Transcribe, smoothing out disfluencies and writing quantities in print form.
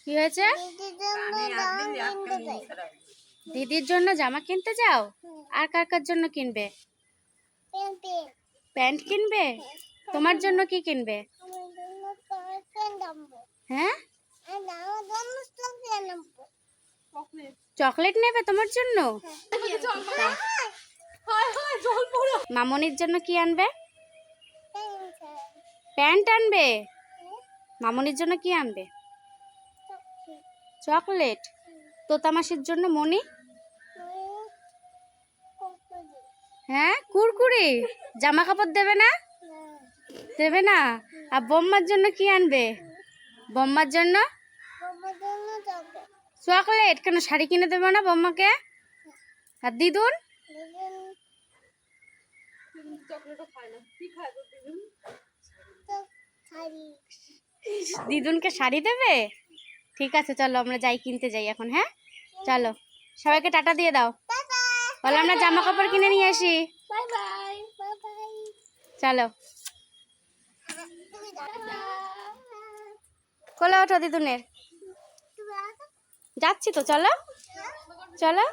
কি হয়েছে? দিদির জন্য জামা কিনতে যাও? আর কার কার জন্য কিনবে? প্যান্ট কিনবে? তোমার জন্য কি কিনবে? হ্যাঁ, চকলেট নেবে তোমার জন্য? মামনির জন্য কি আনবে? প্যান্ট আনবে? মামনির জন্য কি আনবে? চকলেট। তোতামাসির জন্য মনি? হ্যাঁ, কুরকুরে। জামা কাপড় দেবে না? দেবে না। আর বোম্মার জন্য কি আনবে? বোম্মার জন্য চকলেট। কেন, শাড়ি কিনে দেবে না বোম্মাকে? আর দিদুন? দিদুনকে শাড়ি দেবে? ঠিক আছে, চলো আমরা যাই, কিনতে যাই এখন। হ্যাঁ চলো, সবাইকে টাটা দিয়ে দাও। বলো আমরা জামা কাপড় কিনে নিয়ে আসি। চলো, কোলে ওঠো দিদুনের। যাচ্ছি তো, চলো চলো।